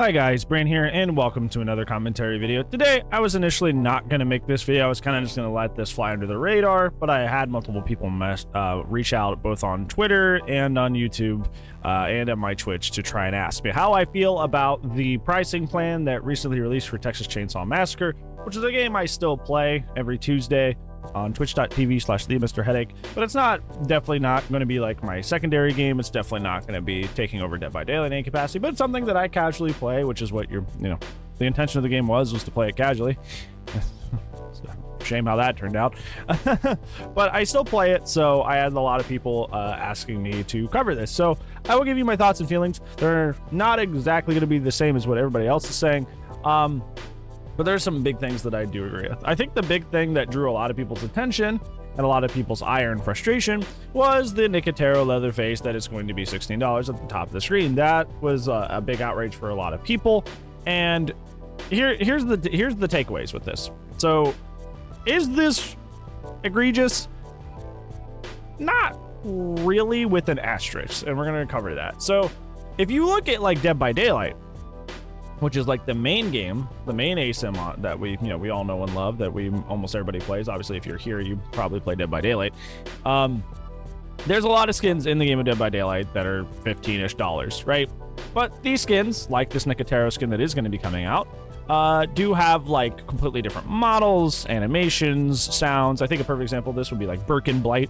Hi guys, Brain here, and welcome to another commentary video. Today, I was initially not going to make this video. I was kind of just going to let this fly under the radar, but I had multiple people reach out both on Twitter and on YouTube and at my Twitch to try and ask me how I feel about the pricing plan that recently released for Texas Chainsaw Massacre, which is a game I still play every Tuesday on twitch.tv/TheMrHeadache, but it's definitely not going to be like my secondary game. It's definitely not going to be taking over Dead by Daylight in any capacity, but it's something that I casually play, which is what the intention of the game was to play it casually. Shame how that turned out. But I still play it, so I had a lot of people asking me to cover this. So I will give you my thoughts and feelings. They're not exactly going to be the same as what everybody else is saying. But there's some big things that I do agree with. I think the big thing that drew a lot of people's attention and a lot of people's ire and frustration was the Nicotero Leatherface that is going to be $16 at the top of the screen. That was a big outrage for a lot of people. And here's the takeaways with this. So, is this egregious? Not really, with an asterisk, and we're going to cover that. So, if you look at like Dead by Daylight, which is like the main game, the main ASIM that we all know and love, that almost everybody plays. Obviously, if you're here, you probably play Dead by Daylight. There's a lot of skins in the game of Dead by Daylight that are $15-ish, right? But these skins, like this Nicotero skin that is going to be coming out, do have like completely different models, animations, sounds. I think a perfect example of this would be like Birkin Blight,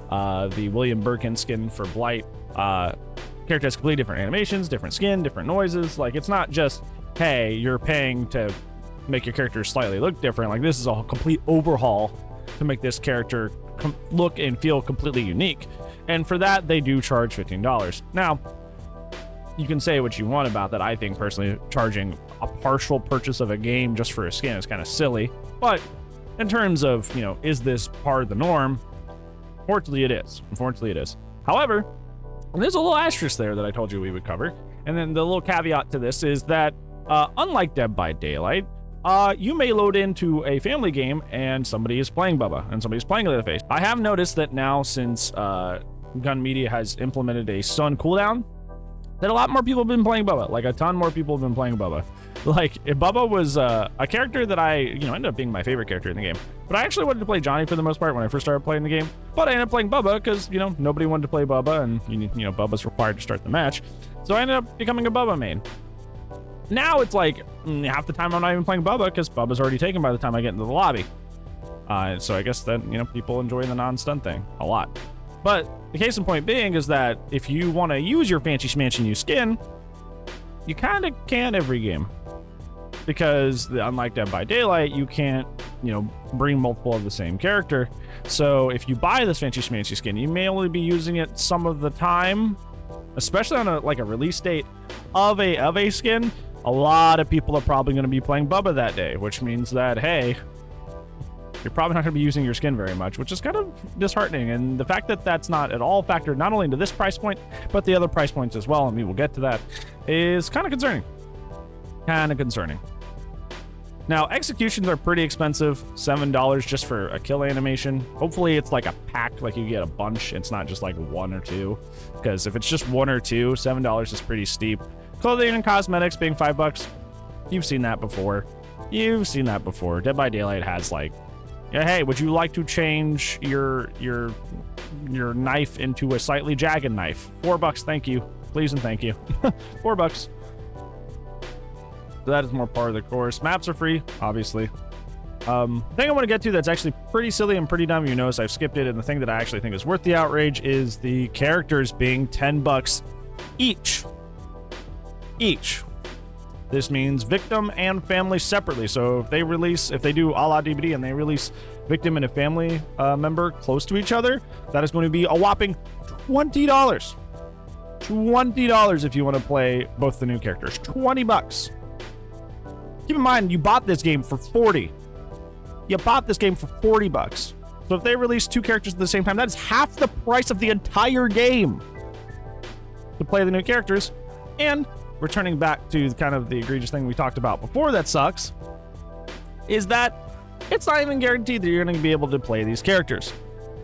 the William Birkin skin for Blight. Character has completely different animations, different skin, different noises. Like, it's not just, hey, you're paying to make your character slightly look different. Like, this is a complete overhaul to make this character look and feel completely unique. And for that, they do charge $15. Now, you can say what you want about that. I think personally charging a partial purchase of a game just for a skin is kind of silly. But in terms of, is this part of the norm? Unfortunately, it is. However, there's a little asterisk there that I told you we would cover. And then the little caveat to this is that, unlike Dead by Daylight, you may load into a family game and somebody is playing Bubba and somebody's playing Leatherface. I have noticed that now, since Gun Media has implemented a stun cooldown, that a lot more people have been playing Bubba. Like, a ton more people have been playing Bubba. Like, if Bubba was a character that I, ended up being my favorite character in the game. But I actually wanted to play Johnny for the most part when I first started playing the game. But I ended up playing Bubba because, nobody wanted to play Bubba, and, Bubba's required to start the match. So I ended up becoming a Bubba main. Now it's like, half the time I'm not even playing Bubba because Bubba's already taken by the time I get into the lobby. So I guess that, people enjoy the non-stun thing a lot. But the case in point being is that if you want to use your fancy schmancy new skin, you kind of can't every game. Because unlike Dead by Daylight, you can't, bring multiple of the same character. So if you buy this fancy schmancy skin, you may only be using it some of the time, especially on a release date of a skin. A lot of people are probably going to be playing Bubba that day, which means that, hey, you're probably not going to be using your skin very much, which is kind of disheartening. And the fact that that's not at all factored not only into this price point, but the other price points as well, and we will get to that, is kind of concerning. Now, executions are pretty expensive, $7 just for a kill animation. Hopefully it's like a pack, like you get a bunch. It's not just like one or two, because if it's just one or two, $7 is pretty steep. Clothing and cosmetics being $5. You've seen that before. Dead by Daylight has like, hey, would you like to change your knife into a slightly jagged knife? $4, thank you. Please and thank you. $4. So that is more part of the course. Maps are free, obviously. The thing I want to get to that's actually pretty silly and pretty dumb, you notice I've skipped it, and the thing that I actually think is worth the outrage is the characters being $10 each. This means victim and family separately. So if they do a la DVD and they release victim and a family member close to each other, that is going to be a whopping $20. $20 if you want to play both the new characters. $20. Keep in mind, you bought this game for $40. You bought this game for $40. So if they release two characters at the same time, that is half the price of the entire game to play the new characters. And returning back to kind of the egregious thing we talked about before that sucks, is that it's not even guaranteed that you're going to be able to play these characters.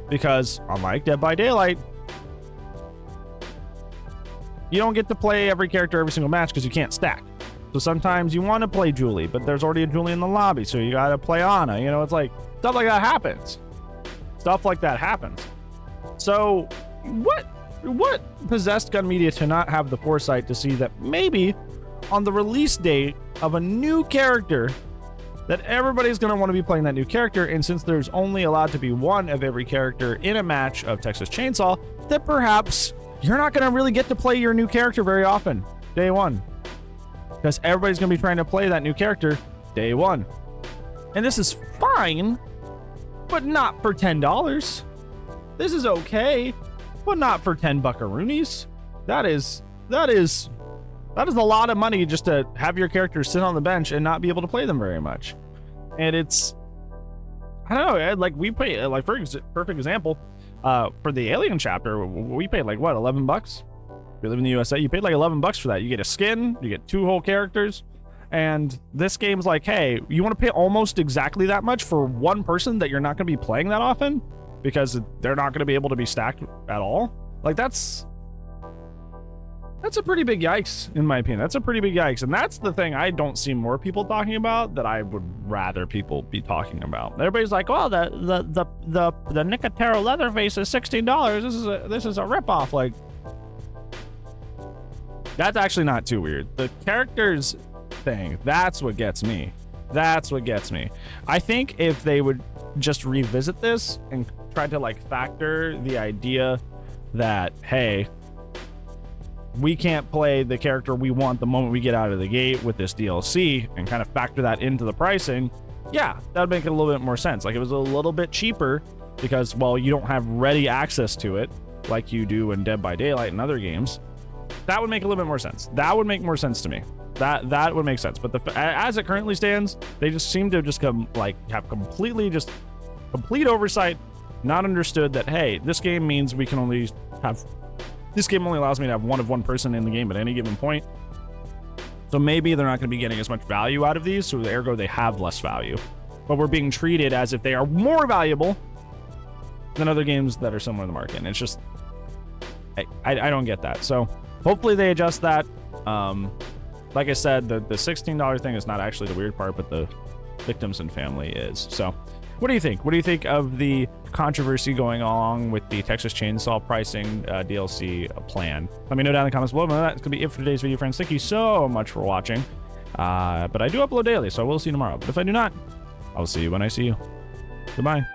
Because unlike Dead by Daylight, you don't get to play every character every single match because you can't stack. So sometimes you want to play Julie, but there's already a Julie in the lobby, so you got to play Anna. You know, it's like stuff like that happens. Stuff like that happens. So what possessed Gun Media to not have the foresight to see that maybe on the release date of a new character that everybody's going to want to be playing that new character, and since there's only allowed to be one of every character in a match of Texas Chainsaw, that perhaps you're not going to really get to play your new character very often day one, because everybody's going to be trying to play that new character day one. And this is fine, but not for $10. This is okay, but not for 10 buckaroonies. That is a lot of money just to have your characters sit on the bench and not be able to play them very much. And it's, I don't know, like we pay, like for perfect example, for the Alien chapter, we paid like what, $11? If you live in the USA, you paid like $11 for that. You get a skin, you get 2 whole characters, and this game's like, hey, you want to pay almost exactly that much for one person that you're not going to be playing that often because they're not going to be able to be stacked at all? Like that's a pretty big yikes, in my opinion. That's a pretty big yikes. And that's the thing I don't see more people talking about that I would rather people be talking about. Everybody's like, well, the Nicotero Leatherface is $16. This is a ripoff. Like, that's actually not too weird. The characters thing, that's what gets me. That's what gets me. I think if they would just revisit this and try to like factor the idea that, hey, we can't play the character we want the moment we get out of the gate with this DLC, and kind of factor that into the pricing, yeah, that would make it a little bit more sense. Like, it was a little bit cheaper because, well, you don't have ready access to it like you do in Dead by Daylight and other games. That would make a little bit more sense. That would make more sense to me. That would make sense. But as it currently stands, they just seem to just have complete oversight, not understood that, hey, this game means we can only have, this game only allows me to have one person in the game at any given point. So maybe they're not going to be getting as much value out of these, so ergo they have less value. But we're being treated as if they are more valuable than other games that are similar in the market. And it's just, I don't get that. So hopefully they adjust that. Like I said, the $16 thing is not actually the weird part, but the victims and family is. So what do you think? What do you think of the controversy going along with the Texas Chainsaw pricing DLC plan? Let me know down in the comments below. That's going to be it for today's video, friends. Thank you so much for watching. But I do upload daily, so I will see you tomorrow. But if I do not, I will see you when I see you. Goodbye.